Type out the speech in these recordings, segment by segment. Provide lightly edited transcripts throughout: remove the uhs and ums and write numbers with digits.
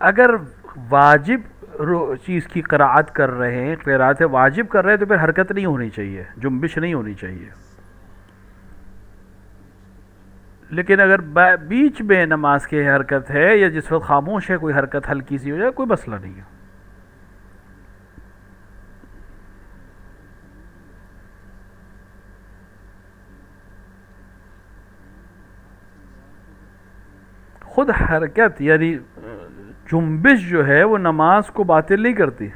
अगर वाजिब चीज़ की क़राअत कर रहे हैं, क़राअत वाजिब कर रहे हैं, तो फिर हरकत नहीं होनी चाहिए, जुम्बिश नहीं होनी चाहिए। लेकिन अगर बीच में नमाज की हरकत है या जिस वक्त खामोश है कोई हरकत हल्की सी हो जाए, कोई मसला नहीं है। खुद हरकत यानी जुम्बिश जो है वो नमाज को बातिल नहीं करती।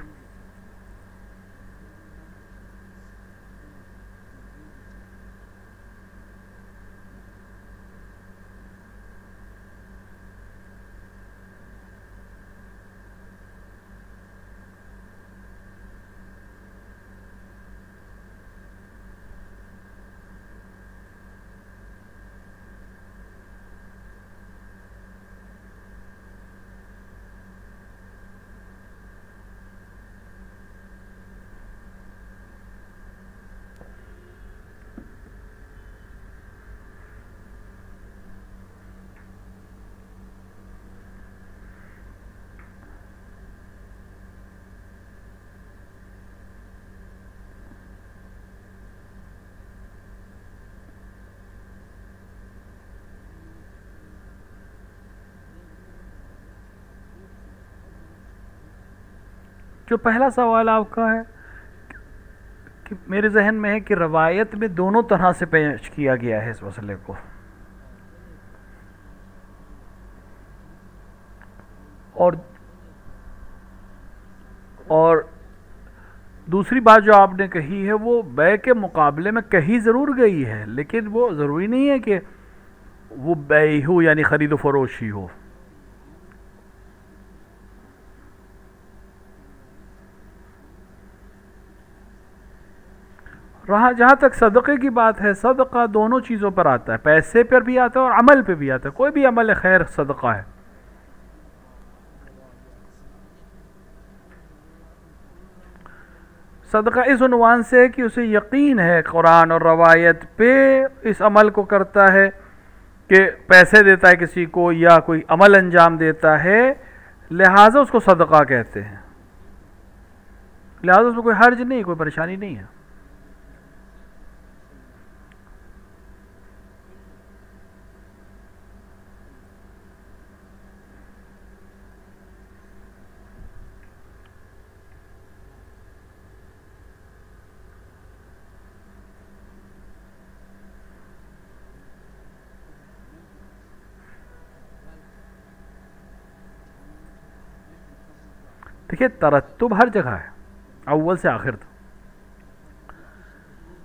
जो पहला सवाल आपका है कि मेरे जहन में है कि रवायत में दोनों तरह से पेश किया गया है इस मसले को। और दूसरी बात जो आपने कही है वो बै के मुकाबले में कही ज़रूर गई है, लेकिन वो ज़रूरी नहीं है कि वो बै हो यानी ख़रीदो फरोशी हो। रहा जहाँ तक सदक़े की बात है, सदक़ा दोनों चीज़ों पर आता है, पैसे पर भी आता है और अमल पे भी आता है। कोई भी अमल खैर सदक़ा है। सदक़ा इस उन्वान से है कि उसे यकीन है कुरान और रवायत पे, इस अमल को करता है कि पैसे देता है किसी को या कोई अमल अंजाम देता है, लिहाजा उसको सदक़ा कहते हैं। लिहाजा उसमें कोई हर्ज नहीं, कोई परेशानी नहीं है। देखिए, तरत्तुब हर जगह है, अव्वल से आखिर तक।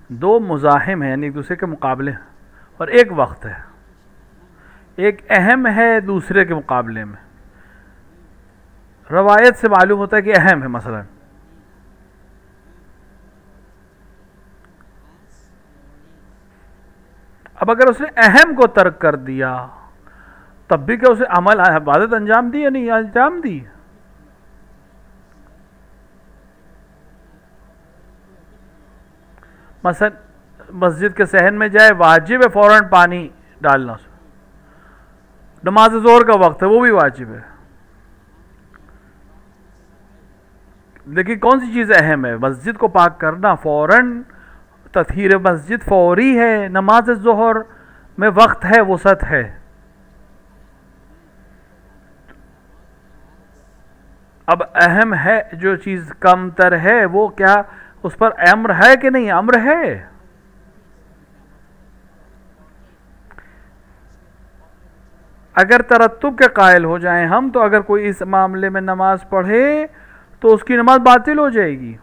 दो मुज़ाहिम हैं यानी एक दूसरे के मुकाबले हैं, और एक वक्त है, एक अहम है दूसरे के मुकाबले में। रवायत से मालूम होता है कि अहम है। मसलन अब अगर उसने अहम को तर्क कर दिया, तब भी क्या उसे अमल इबादत अंजाम दी या नहीं अंजाम दी? मसलन मस्जिद के सहन में जाए, वाजिब है फ़ौरन पानी डालना। नमाज ज़ोहर का वक्त है, वो भी वाजिब है। लेकिन कौन सी चीज़ अहम है? मस्जिद को पाक करना फ़ौरन, तत्हीर मस्जिद फौरी है। नमाज ज़ोहर में वक्त है, वसअत है। अब अहम है जो चीज़ कम तर है, वो क्या उस पर अम्र है कि नहीं? अम्र है। अगर तरत्तुब के कायल हो जाएं हम, तो अगर कोई इस मामले में नमाज पढ़े तो उसकी नमाज बातिल हो जाएगी।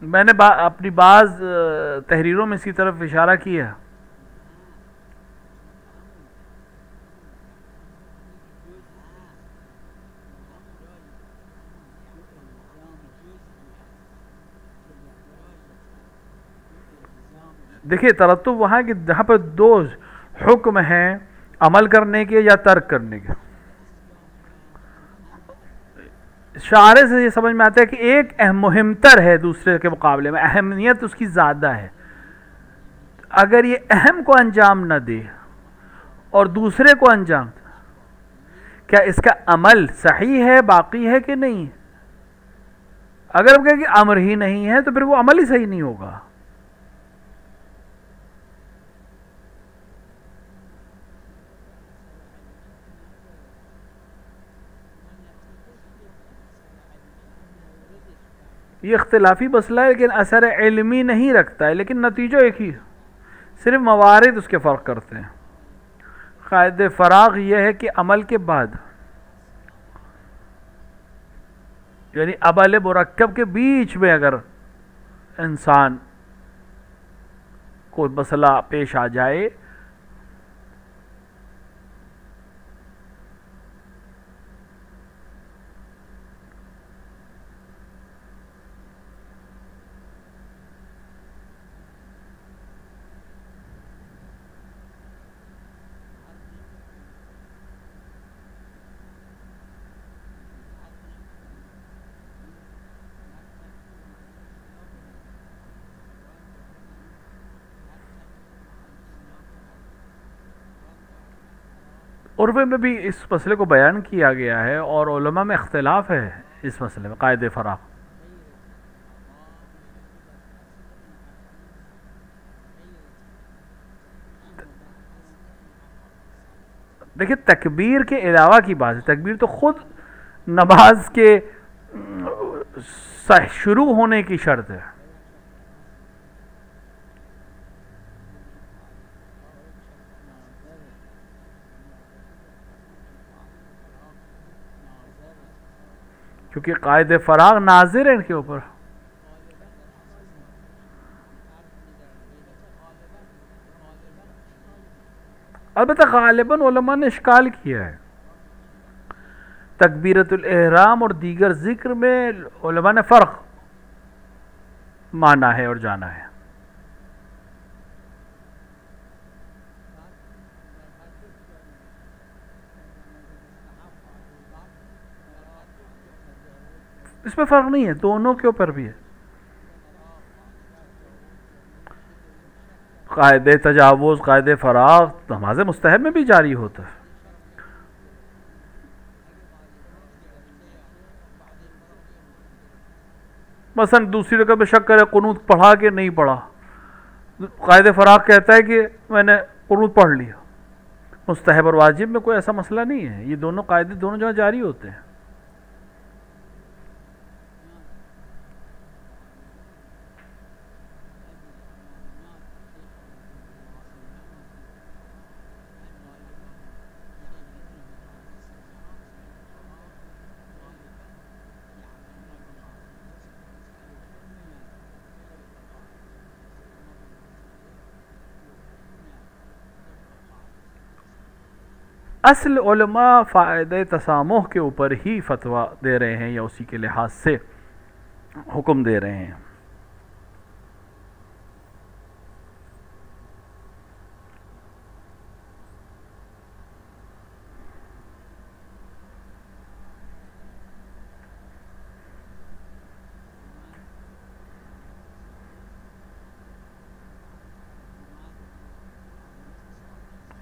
मैंने अपनी बाज तहरीरों में इसी तरफ इशारा किया। देखिए तरत्तुब वहाँ कि जहाँ पर दो हुक्म हैं, अमल करने के या तर्क करने के। इशारे से ये समझ में आता है कि एक मुहिमतर है दूसरे के मुकाबले में, अहमियत उसकी ज़्यादा है। अगर ये अहम को अंजाम न दे और दूसरे को अंजाम, क्या इसका अमल सही है, बाकी है कि नहीं? अगर हम कहें कि अमर ही नहीं है तो फिर वो अमल ही सही नहीं होगा। ये इख्तिलाफी मसला है, लेकिन असर इल्मी नहीं रखता है, लेकिन नतीजा एक ही, सिर्फ मवारिद उसके फ़र्क करते हैं। कायदे फराग यह है कि अमल के बाद, यानी अमल मुरक्कब के बीच में अगर इंसान कोई मसला पेश आ जाए उर्वे में भी इस मसले को बयान किया गया है और उलमा में इख्तिलाफ है इस मसले में, कायदे फराग। देखिए तकबीर के अलावा की बात है, तकबीर तो खुद नमाज के शुरू होने की शर्त है। क्योंकि कायदे फराग नाजिर है इनके ऊपर। अलबत्ता गालिबन उलमा ने इश्काल किया है, तकबीरतुल एहराम और दीगर जिक्र में उलमा ने फ़र्क माना है और जाना है। इसमें फ़र्क नहीं है, दोनों के ऊपर भी है। कायदे तजावुज़, कायदे फराग नमाज मुस्तहब में भी जारी होता है। मसलन दूसरी रकअत में शक करे कुनूत पढ़ा के नहीं पढ़ा, कायदे फराग कहता है कि मैंने कुनूत पढ़ लिया। मुस्तहब और वाजिब में कोई ऐसा मसला नहीं है, ये दोनों कायदे दोनों जगह जारी होते हैं। असल उलमा फ़ायदे तसामुह के ऊपर ही फतवा दे रहे हैं या उसी के लिहाज से हुक्म दे रहे हैं।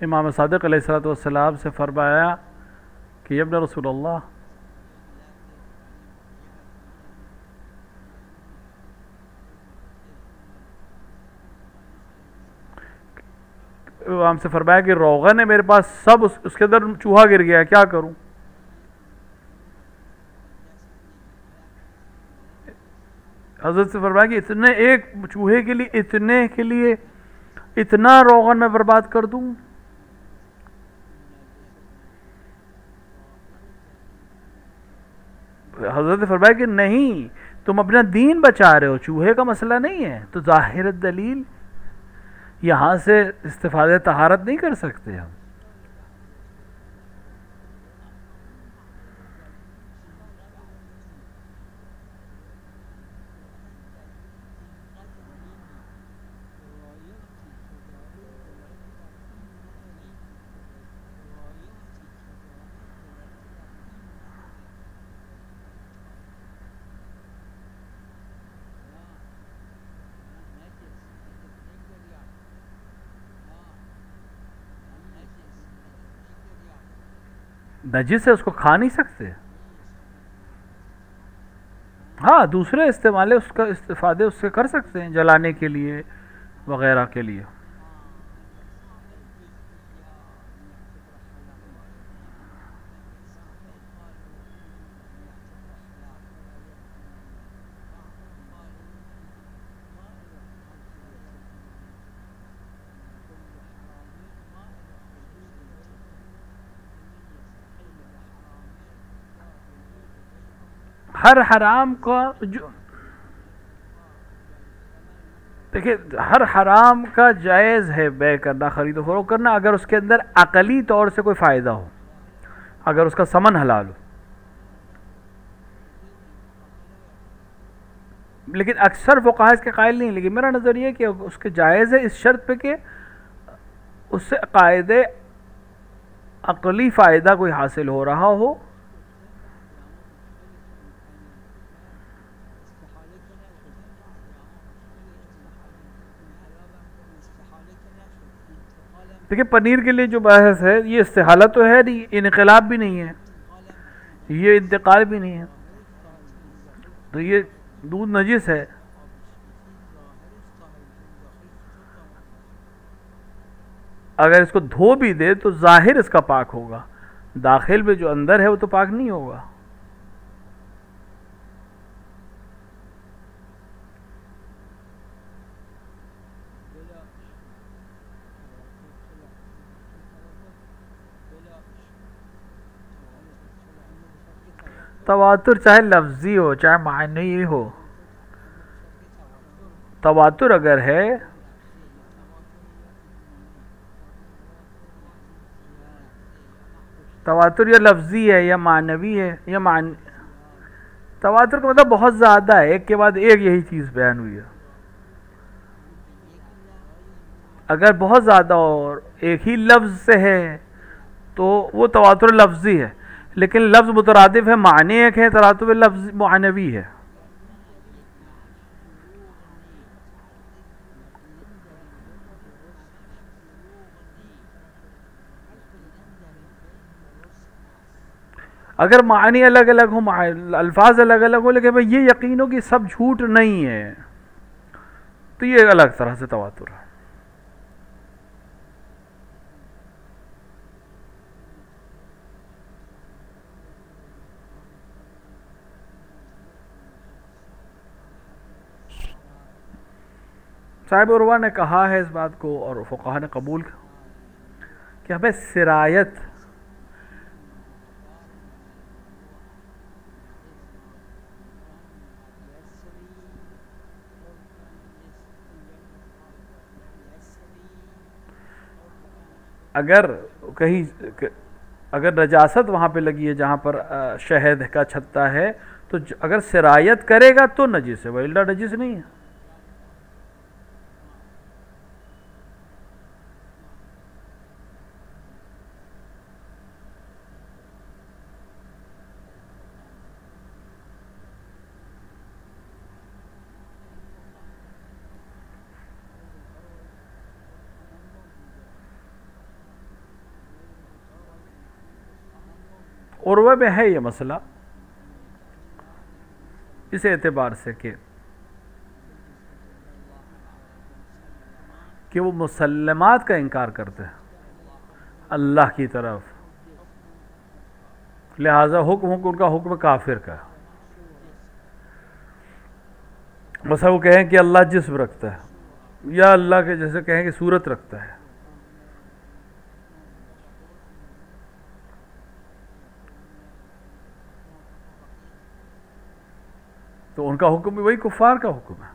इमाम सादिक़ अलैहिस्सलाम से फरमाया कि इब्न रसूलल्लाह, इमाम से फरमाया कि रोगन है मेरे पास, सब उसके अंदर चूहा गिर गया, क्या करूं? हजरत से फरमाया कि इतने एक चूहे के लिए, इतने के लिए इतना रोगन मैं बर्बाद कर दूं। हजरत ने फरमाया कि नहीं, तुम अपना दीन बचा रहे हो, चूहे का मसला नहीं है। तो जाहिर दलील यहां से इस्तिफादे तहारत नहीं कर सकते हम। नजिस है, उसको खा नहीं सकते। हाँ, दूसरे इस्तेमाल उसका इस्तिफादे उससे कर सकते हैं, जलाने के लिए वगैरह के लिए। हर हराम का जो देखिए, हर हराम का जायज़ है बे करना, ख़रीद फरोख्त करना, अगर उसके अंदर अक़ली तौर से कोई फ़ायदा हो, अगर उसका समन हलाल हो। लेकिन अक्सर फ़ुक़हा इसके कायल नहीं। लेकिन मेरा नज़रिया कि उसके जायज़ है इस शर्त पे कि उससे कायदे अक़ली फ़ायदा कोई हासिल हो रहा हो। देखिए, पनीर के लिए जो बहस है, ये इस्तिहाला तो है नहीं, इनक़लाब भी नहीं है, ये इंतकाल भी नहीं है, तो ये दूध नजिस है। अगर इसको धो भी दे तो ज़ाहिर इसका पाक होगा, दाखिल में जो अंदर है वो तो पाक नहीं होगा। तवातुर चाहे लफ्ज़ी हो चाहे मानी हो, तवातुर अगर है तवातुर या लफ्ज़ी है या मानवी है या तवातुर का मतलब बहुत ज़्यादा है, एक के बाद एक यही चीज़ बयान हुई है। अगर बहुत ज़्यादा और एक ही लफ्ज़ से है तो वो तवातुर लफ्ज़ी है, लेकिन लफ्ज़ मुतरादिफ है, माने एक है, तवातुर लफ्ज़ मानवी है। अगर मानी अलग अलग हो, अल्फाज अलग अलग हो, लेकिन भाई ये यकीन हो कि सब झूठ नहीं है, तो ये अलग तरह से तवातुर है। साहिब उर्वा ने कहा है इस बात को और फ़ुक़हा ने कबूल कि हमें सिरायत अगर कहीं अगर नजासत वहाँ पे लगी है जहाँ पर शहद का छत्ता है, तो अगर सिरायत करेगा तो नजिस है, वल्ला नजिस नहीं है। उर्वा में है ये मसला इस एतबार से कि वो मुसल्लमात का इनकार करते हैं अल्लाह की तरफ, लिहाजा हुक्म उनका हुक्म काफिर का। बस वो कहें कि अल्लाह जिस्म रखता है, या अल्लाह के जैसे कहें कि सूरत रखता है। तो उनका हुक्म भी वही कुफार का हुक्म है।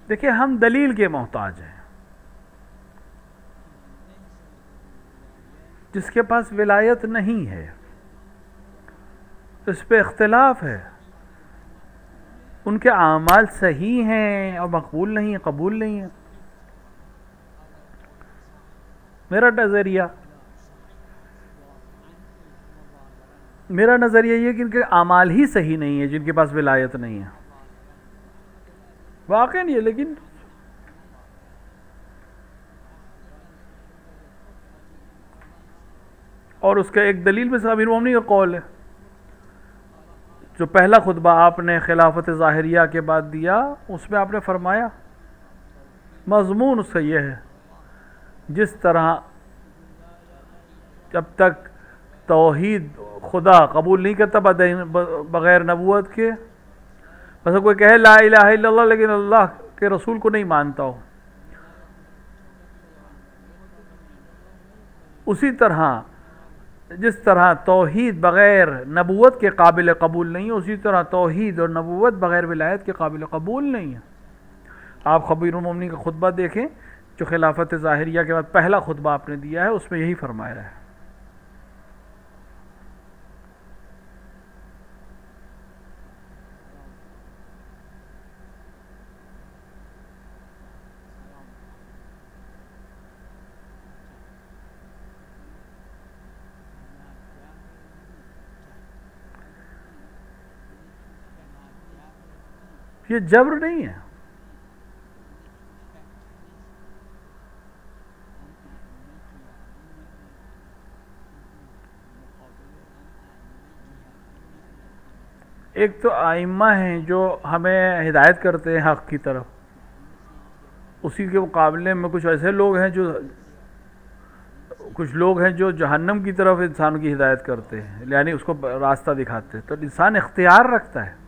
देखिए, हम दलील के मोहताज हैं। जिसके पास विलायत नहीं है इस पे इख्तिलाफ है, उनके आमाल सही हैं और मकबूल नहीं है, कबूल नहीं है। मेरा नज़रिया ये कि इनके आमाल ही सही नहीं है जिनके पास विलायत नहीं है। वाकई नहीं है, लेकिन और उसका एक दलील में अमीर मोमिनीन का कौल है। जो पहला खुतबा आपने खिलाफत ज़ाहिरिया के बाद दिया, उसमें आपने फरमाया, मज़मून उसका यह है, जिस तरह जब तक तौहीद खुदा कबूल नहीं करता बग़ैर नबूवत के, बस कोई कहे ला इलाहा इल्लल्लाह लेकिन अल्लाह के रसूल को नहीं मानता हो, उसी तरह जिस तरह तौहीद बग़ैर नबूवत के काबिल कबूल नहीं है, उसी तरह तौहीद और नबूवत बग़ैर विलायत के काबिल कबूल नहीं है। आप ख़बीरुल मोमिनीन का खुतबा देखें जो खिलाफत ज़ाहिरिया के बाद पहला खुतबा आपने दिया है, उसमें यही फरमाया है। ये जबर नहीं है। एक तो आइम्मा हैं जो हमें हिदायत करते हैं हक़ की तरफ, उसी के मुकाबले में कुछ ऐसे लोग हैं जो जहन्नम की तरफ इंसान की हिदायत करते हैं, यानी उसको रास्ता दिखाते हैं। तो इंसान इख्तियार रखता है।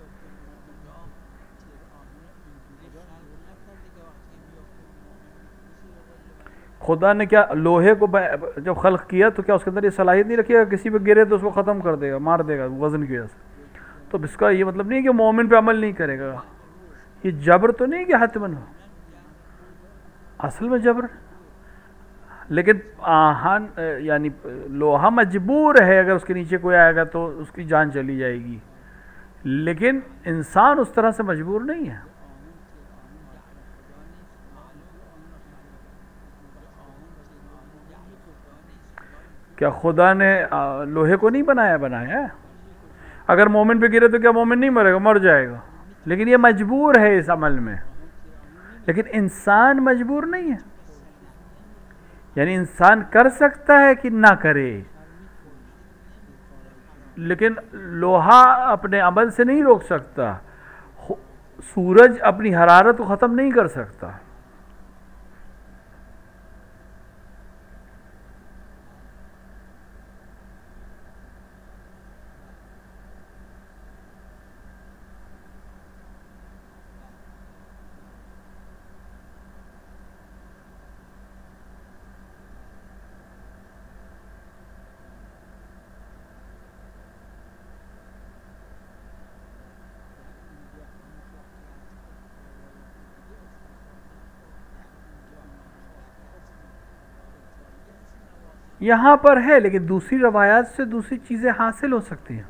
खुदा ने क्या लोहे को जब खल्क किया तो क्या उसके अंदर ये सलाहियत नहीं रखी है किसी पे गिरे तो उसको ख़त्म कर देगा, मार देगा वज़न की वजह से? तो इसका ये मतलब नहीं है कि मोमिन पे अमल नहीं करेगा। ये जबर तो नहीं कि हतमन हो, असल में जबर, लेकिन आहन यानी लोहा मजबूर है, अगर उसके नीचे कोई आएगा तो उसकी जान चली जाएगी, लेकिन इंसान उस तरह से मजबूर नहीं है। क्या खुदा ने लोहे को नहीं बनाया है? अगर मोमिन पे गिरे तो क्या मोमिन नहीं मरेगा? मर जाएगा, लेकिन ये मजबूर है इस अमल में। लेकिन इंसान मजबूर नहीं है, यानी इंसान कर सकता है कि ना करे, लेकिन लोहा अपने अमल से नहीं रोक सकता, सूरज अपनी हरारत को ख़त्म नहीं कर सकता। यहाँ पर है, लेकिन दूसरी रवायात से दूसरी चीज़ें हासिल हो सकती हैं।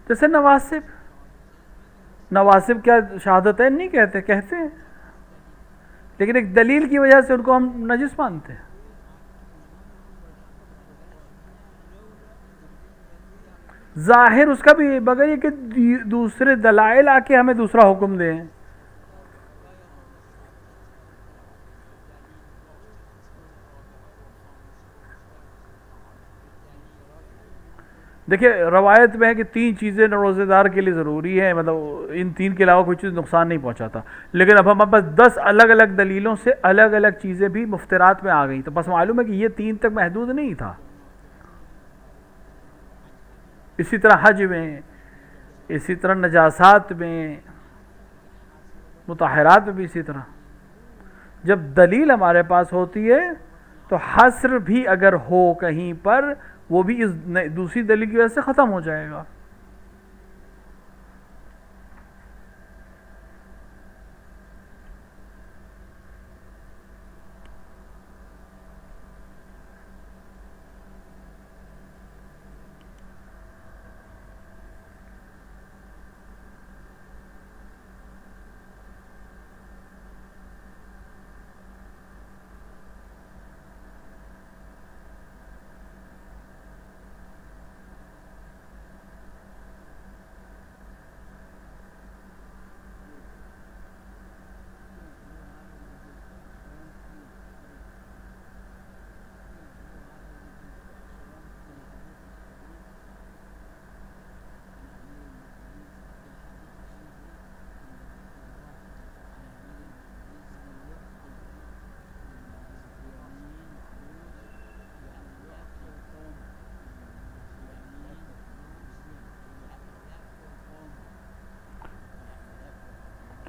जैसे नवासिब क्या शहादतैन नहीं कहते हैं, लेकिन एक दलील की वजह से उनको हम नजिस मानते हैं। जाहिर उसका भी बगैर ये कि दूसरे दलाइल आके हमें दूसरा हुक्म दें। देखिए रवायत में है कि 3 चीज़ें रोज़ेदार के लिए ज़रूरी है, मतलब इन 3 के अलावा कोई चीज़ नुकसान नहीं पहुंचाता। लेकिन अब हमारे पास 10 अलग अलग दलीलों से अलग अलग चीज़ें भी मुफ्तरात में आ गई, तो बस मालूम है कि ये 3 तक महदूद नहीं था। इसी तरह हज में, इसी तरह नजासात में, मुताहरात में भी इसी तरह। जब दलील हमारे पास होती है तो हस्र भी अगर हो कहीं पर, वो भी इस दूसरी दलील की वजह से ख़त्म हो जाएगा।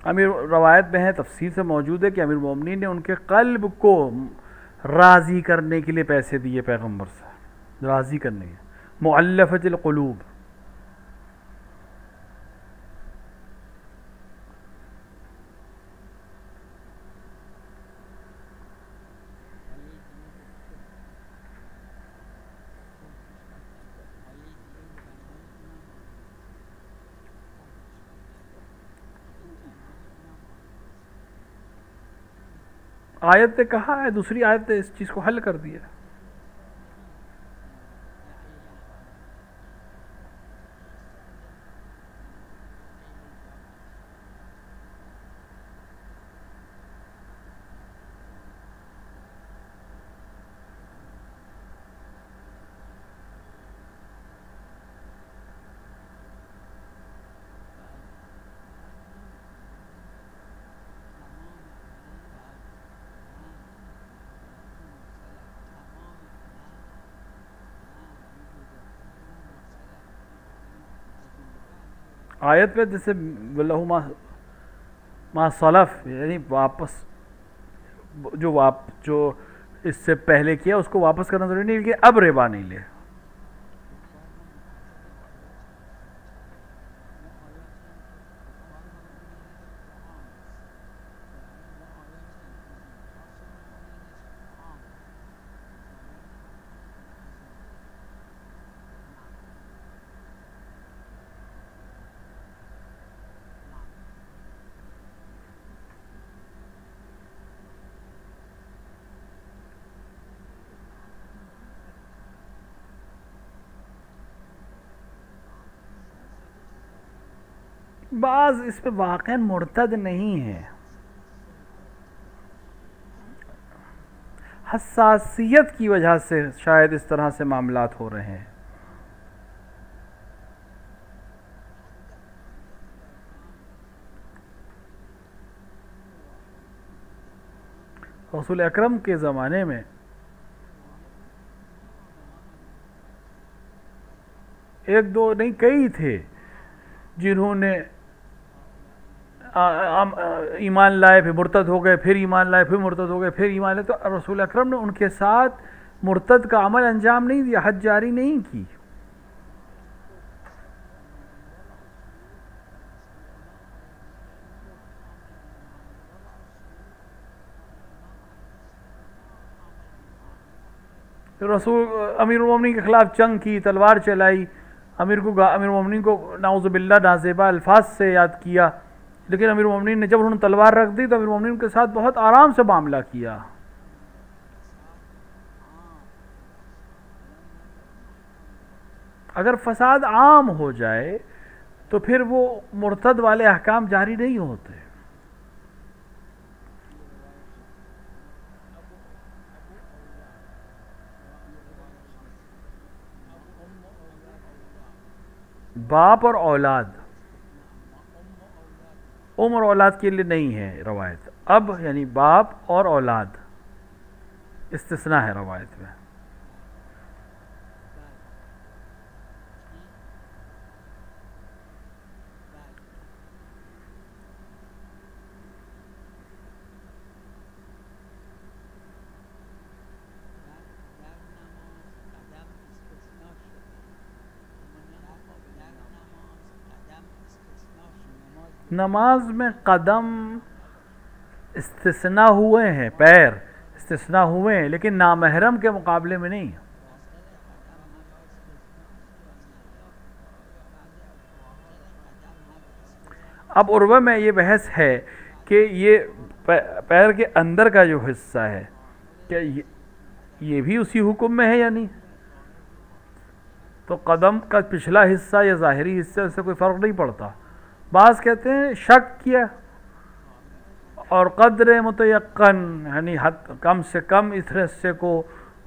अमीर रवायत में है, तफसीर से मौजूद है कि अमीर मोमिनीन ने उनके क़ल्ब को राज़ी करने के लिए पैसे दिए पैगंबर से, राज़ी करने के, मुअल्लफ़तिल क़ुलूब। आयत ने कहा है, दूसरी आयत ने इस चीज़ को हल कर दिया। आयत में जैसे वल्लहु मा सलफ़, यानी वापस जो इससे पहले किया उसको वापस करना जरूरी नहीं, लेकिन अब रिबा नहीं ले। बाज़ इस पे वाक़ई मुर्तद नहीं है, हसासियत की वजह से शायद इस तरह से मामलात हो रहे हैं। रसूल अकरम के ज़माने में एक दो नहीं कई थे जिन्होंने ईमान लाए, फिर मुर्तद हो गए, फिर ईमान लाए, फिर मुर्तद हो गए, फिर ईमान लाए। तो रसूल अकरम ने उनके साथ मुर्तद का अमल अंजाम नहीं दिया, हज जारी नहीं की। तो रसूल अमीरुल मोमिनीन के खिलाफ जंग की, तलवार चलाई, अमीर मोमिनीन को नाउज़ुबिल्लाह नाज़ेबा अल्फाज से याद किया, लेकिन अमीर मोमिनीन ने जब उन्होंने तलवार रख दी तो अमीर मोमिनीन के साथ बहुत आराम से मामला किया। अगर फसाद आम हो जाए तो फिर वो मुर्तद वाले अहकाम जारी नहीं होते। बाप और औलाद, उम्र औलाद के लिए नहीं है रवायत। अब यानी बाप और औलाद इस्तिस्ना है रवायत में। नमाज में कदम इस्तिस्ना हुए हैं, पैर इस्तिस्ना हुए हैं, लेकिन नामहरम के मुकाबले में नहीं। अब उर्वा में ये बहस है कि ये पैर के अंदर का जो हिस्सा है, क्या ये भी उसी हुक्म में है या नहीं। तो कदम का पिछला हिस्सा या ज़ाहिरी हिस्से से कोई फ़र्क नहीं पड़ता। बाज़ कहते हैं शक किया और क़द्र मुतयक्कन यानी हद कम से कम इस हिस्से को,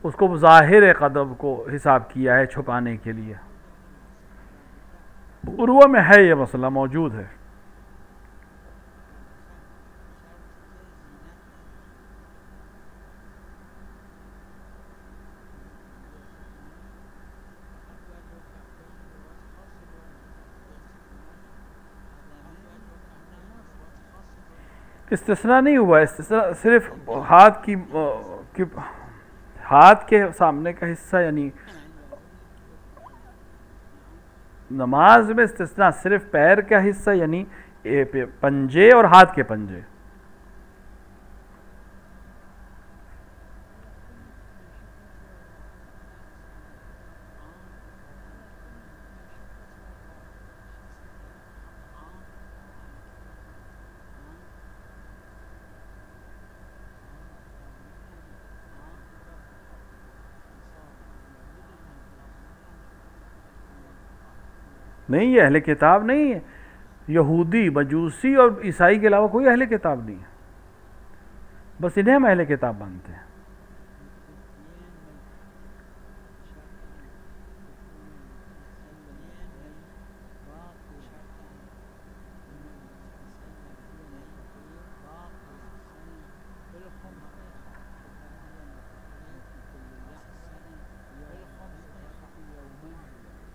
उसको ज़ाहिर कदम को हिसाब किया है छुपाने के लिए। उर्वा में है ये मसला मौजूद है। इस्तिस्ना नहीं हुआ, इस्तिस्ना सिर्फ हाथ के सामने का हिस्सा, यानी नमाज में इस्तिस्ना सिर्फ पैर का हिस्सा यानी पंजे और हाथ के पंजे। नहीं, ये अहले किताब नहीं है। यहूदी, मजूसी और ईसाई के अलावा कोई अहले किताब नहीं है। बस इन्हें हम अहले किताब मानते हैं।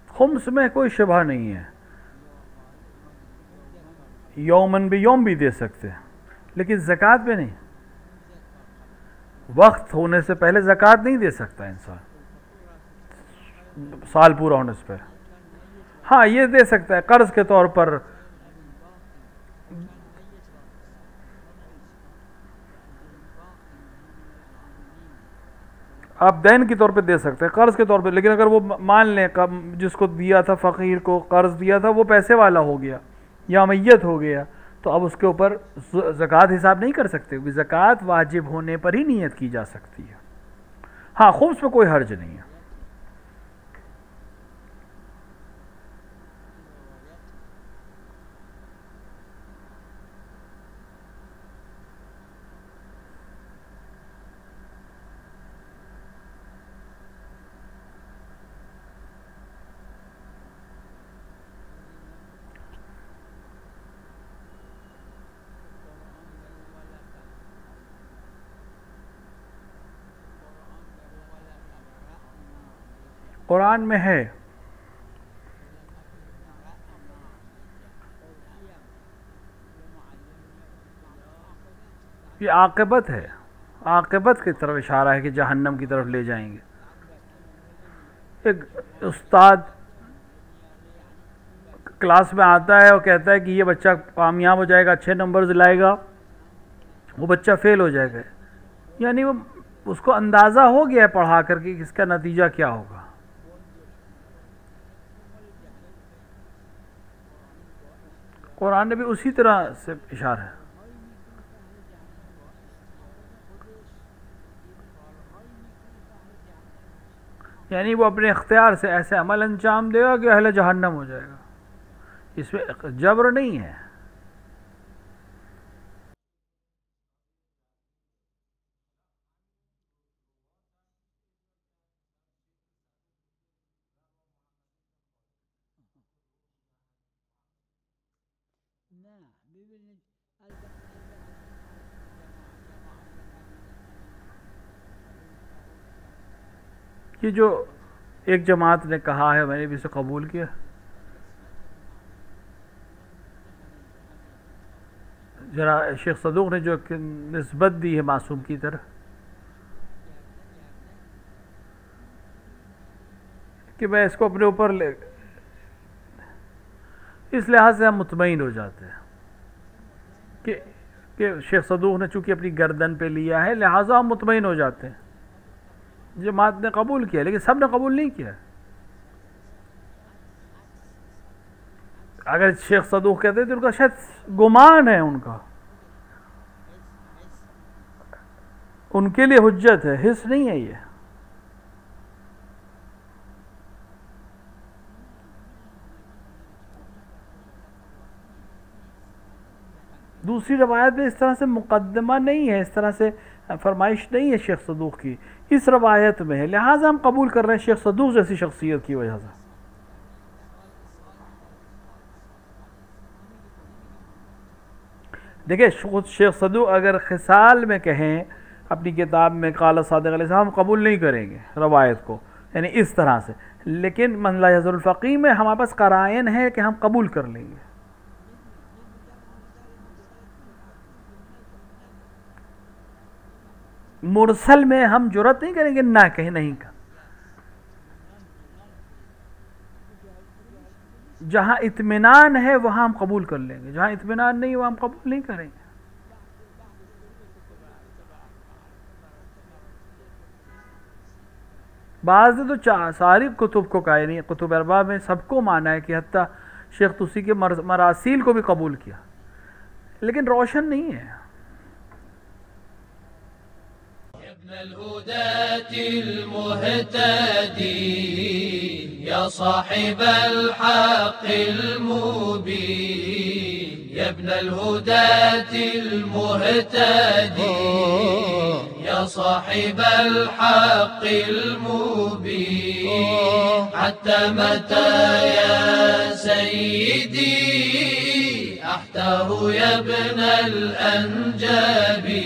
खुम्स में कोई शुबा नहीं है। यौमन भी यौम भी दे सकते हैं, लेकिन ज़कात पे नहीं। वक्त होने से पहले ज़कात नहीं दे सकता इंसान, साल पूरा होने से पहले। हाँ, ये दे सकता है कर्ज के तौर पर। आप दैन के तौर पे दे सकते हैं, कर्ज के तौर पे। लेकिन अगर वो मान लें कब जिसको दिया था, फ़कीर को कर्ज दिया था, वो पैसे वाला हो गया या मैयत हो गया, तो अब उसके ऊपर ज़कात हिसाब नहीं कर सकते, क्योंकि ज़कात वाजिब होने पर ही नियत की जा सकती है। हाँ, खुम्स में कोई हर्ज नहीं है। कुरान में है, ये आक़िबत है, आक़िबत की तरफ इशारा है कि जहन्नम की तरफ ले जाएंगे। एक उस्ताद क्लास में आता है और कहता है कि ये बच्चा कामयाब हो जाएगा, अच्छे नंबर्स लाएगा, वो बच्चा फेल हो जाएगा। यानी वो उसको अंदाज़ा हो गया है पढ़ा करके कि इसका नतीजा क्या होगा। कुरान ने भी उसी तरह से इशारा है। यानी वो अपने इख्तियार से ऐसे अमल अंजाम देगा कि अहले जहन्नम हो जाएगा। इसमें जबर नहीं है। ये जो एक जमात ने कहा है मैंने भी इसे कबूल किया। जरा शेख सदूक ने जो निस्बत दी है मासूम की तरह कि मैं इसको अपने ऊपर ले, इस लिहाज से हम मुतमईन हो जाते हैं कि शेख सदूक ने चूंकि अपनी गर्दन पे लिया है लिहाजा हम मुतमईन हो जाते हैं। जमात ने कबूल किया लेकिन सब ने कबूल नहीं किया। अगर शेख सदूक कहते तो उनका शायद गुमान है, उनके लिए हुज्जत है, हिस्स नहीं है ये। दूसरी रवायत में इस तरह से मुकदमा नहीं है, इस तरह से फरमाइश नहीं है शेख सदूक की, इस रवायत में है, लिहाजा हम कबूल कर रहे हैं शेख सदूक जैसी शख्सियत की वजह से। देखिए खुद शेख सदूक अगर खिसाल में कहें अपनी किताब में काला सादिक अलैहिस्सलाम, हम कबूल नहीं करेंगे रवायत को, यानी इस तरह से। लेकिन मन ला यज़ुल फ़क़ीह में हमारे पास करायन है कि हम कबूल कर लेंगे। मुरसल में हम जुरत नहीं करेंगे ना कहीं नहीं का। जहां इत्मीनान है वहां हम कबूल कर लेंगे, जहां इत्मीनान नहीं वहां हम कबूल नहीं करेंगे। बाज़ ने तो सारी कुतुब को कहा, नहीं कुतुब अरबा में सबको माना है कि हत्ता शेख तुसी के मरासील को भी कबूल किया, लेकिन रोशन नहीं है। या साहिब अल-हक़ अल-मुबीन, या इब्न अल-हुदाति अल-मुहतदी, या साहिब अल-हक़ अल-मुबीन, हत्ता मता या सय्यदी, अहताहु या इब्न अल-अंजाबी।